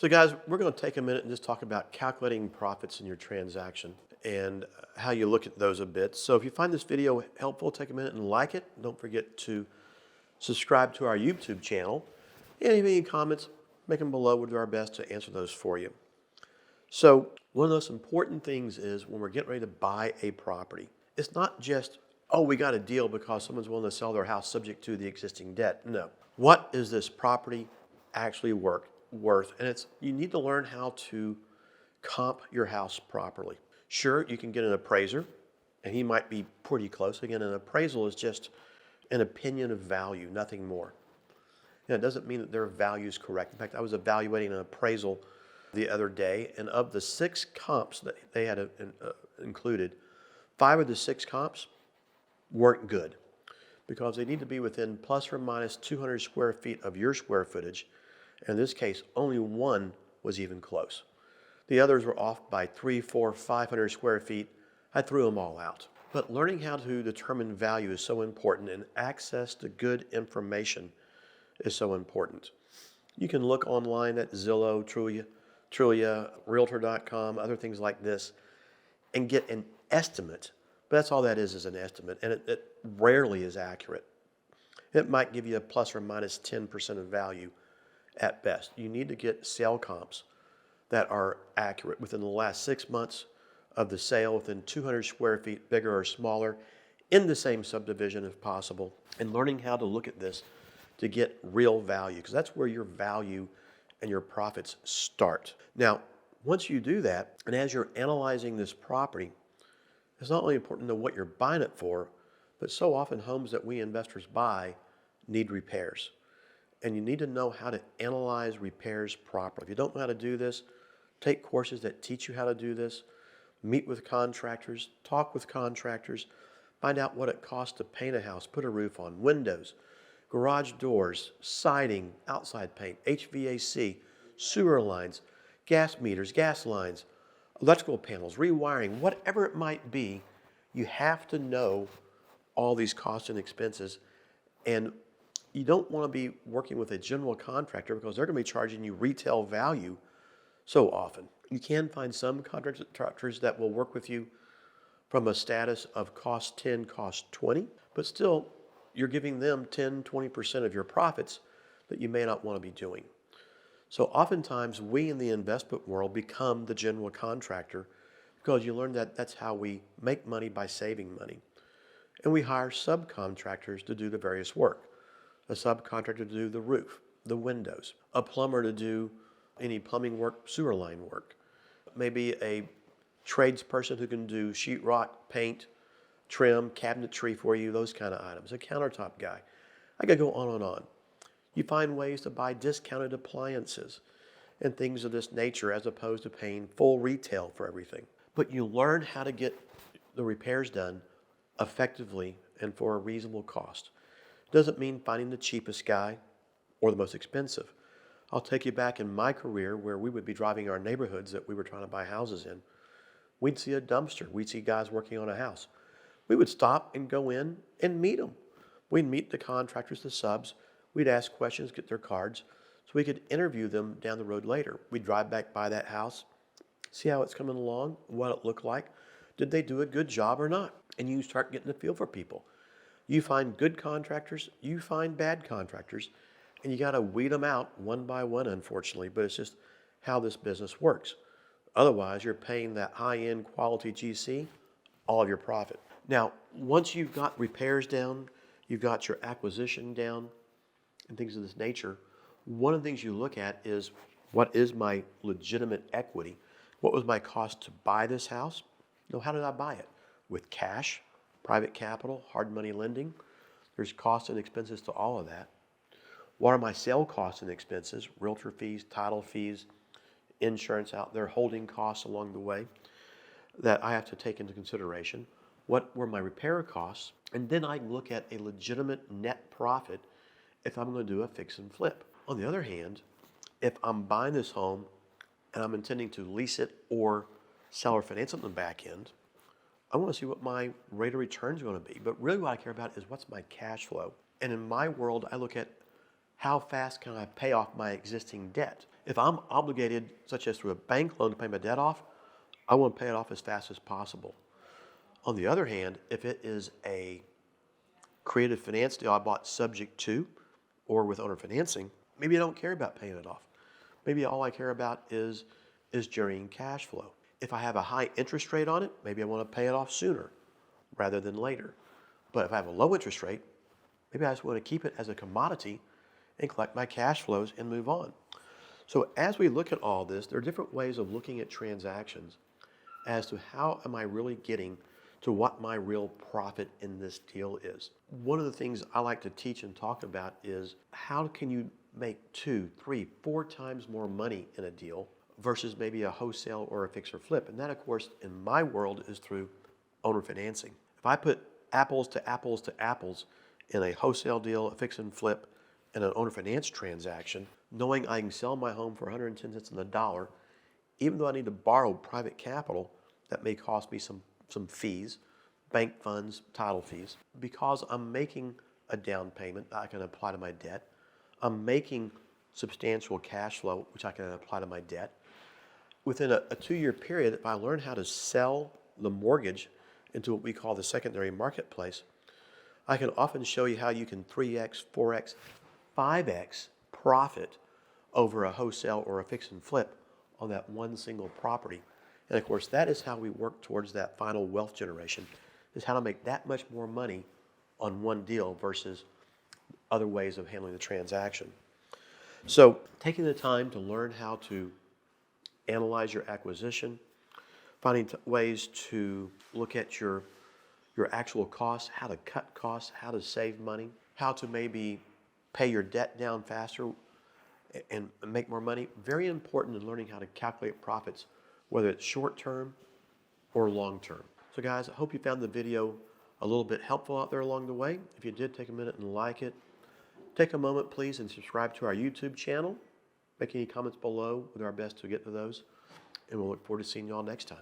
So guys, we're going to take a minute and just talk about calculating profits in your transaction and how you look at those a bit. So if you find this video helpful, take a minute and like it. Don't forget to subscribe to our YouTube channel. And if you have any comments, make them below. We'll do our best to answer those for you. So one of the most important things is when we're getting ready to buy a property, it's not just, oh, we got a deal because someone's willing to sell their house subject to the existing debt. No. What is this property actually worth? And you need to learn how to comp your house properly. Sure, you can get an appraiser, and he might be pretty close. Again, an appraisal is just an opinion of value, nothing more. And it doesn't mean that their value is correct. In fact, I was evaluating an appraisal the other day, and of the 6 comps that they had included, 5 of the 6 comps weren't good because they need to be within plus or minus 200 square feet of your square footage. In this case, only 1 was even close. The others were off by 300, 400, 500 square feet. I threw them all out. But learning how to determine value is so important, and access to good information is so important. You can look online at Zillow, Trulia, Realtor.com, other things like this, and get an estimate. But that's all that is an estimate, and it rarely is accurate. It might give you a plus or minus 10% of value at best. You need to get sale comps that are accurate within the last 6 months of the sale, within 200 square feet, bigger or smaller, in the same subdivision if possible, and learning how to look at this to get real value, because that's where your value and your profits start. Now, once you do that, and as you're analyzing this property, it's not only important to know what you're buying it for, but so often homes that we investors buy need repairs. And you need to know how to analyze repairs properly. If you don't know how to do this, take courses that teach you how to do this, meet with contractors, talk with contractors, find out what it costs to paint a house, put a roof on, windows, garage doors, siding, outside paint, HVAC, sewer lines, gas meters, gas lines, electrical panels, rewiring, whatever it might be. You have to know all these costs and expenses. And you don't want to be working with a general contractor because they're going to be charging you retail value so often. You can find some contractors that will work with you from a status of cost 10, cost 20, but still you're giving them 10, 20% of your profits that you may not want to be doing. So oftentimes we in the investment world become the general contractor because you learn that that's how we make money, by saving money. And we hire subcontractors to do the various work. A subcontractor to do the roof, the windows, a plumber to do any plumbing work, sewer line work, maybe a tradesperson who can do sheetrock, paint, trim, cabinetry for you, those kind of items, a countertop guy. I could go on and on. You find ways to buy discounted appliances and things of this nature as opposed to paying full retail for everything. But you learn how to get the repairs done effectively and for a reasonable cost. Doesn't mean finding the cheapest guy or the most expensive. I'll take you back in my career where we would be driving our neighborhoods that we were trying to buy houses in. We'd see a dumpster. We'd see guys working on a house. We would stop and go in and meet them. We'd meet the contractors, the subs. We'd ask questions, get their cards, so we could interview them down the road later. We'd drive back by that house, see how it's coming along, what it looked like. Did they do a good job or not? And you start getting a feel for people. You find good contractors, you find bad contractors, and you got to weed them out one by one, unfortunately, but it's just how this business works. Otherwise, you're paying that high-end quality GC all of your profit. Now, once you've got repairs down, you've got your acquisition down, and things of this nature, one of the things you look at is, what is my legitimate equity? What was my cost to buy this house? No, how did I buy it? With cash, private capital, hard money lending. There's costs and expenses to all of that. What are my sale costs and expenses? Realtor fees, title fees, insurance out there, holding costs along the way that I have to take into consideration. What were my repair costs? And then I look at a legitimate net profit if I'm going to do a fix and flip. On the other hand, if I'm buying this home and I'm intending to lease it or sell or finance it on the back end, I want to see what my rate of return is going to be. But really what I care about is what's my cash flow. And in my world, I look at how fast can I pay off my existing debt. If I'm obligated, such as through a bank loan, to pay my debt off, I want to pay it off as fast as possible. On the other hand, if it is a creative finance deal I bought subject to or with owner financing, maybe I don't care about paying it off. Maybe all I care about is generating cash flow. If I have a high interest rate on it, maybe I want to pay it off sooner rather than later. But if I have a low interest rate, maybe I just want to keep it as a commodity and collect my cash flows and move on. So as we look at all this, there are different ways of looking at transactions as to how am I really getting to what my real profit in this deal is. One of the things I like to teach and talk about is how can you make 2, 3, 4 times more money in a deal versus maybe a wholesale or a fix or flip. And that, of course, in my world is through owner financing. If I put apples to apples to apples in a wholesale deal, a fix and flip, and an owner finance transaction, knowing I can sell my home for 110 cents on the dollar, even though I need to borrow private capital, that may cost me some fees, bank funds, title fees. Because I'm making a down payment that I can apply to my debt, I'm making substantial cash flow, which I can apply to my debt. Within a 2-year period, if I learn how to sell the mortgage into what we call the secondary marketplace, I can often show you how you can 3x, 4x, 5x profit over a wholesale or a fix and flip on that one single property. And of course, that is how we work towards that final wealth generation, is how to make that much more money on one deal versus other ways of handling the transaction. So taking the time to learn how to analyze your acquisition, finding ways to look at your actual costs, how to cut costs, how to save money, how to maybe pay your debt down faster and make more money. Very important in learning how to calculate profits, whether it's short term or long term. So guys, I hope you found the video a little bit helpful out there along the way. If you did, take a minute and like it. Take a moment, please, and subscribe to our YouTube channel. Make any comments below. We'll do our best to get to those. And we'll look forward to seeing you all next time.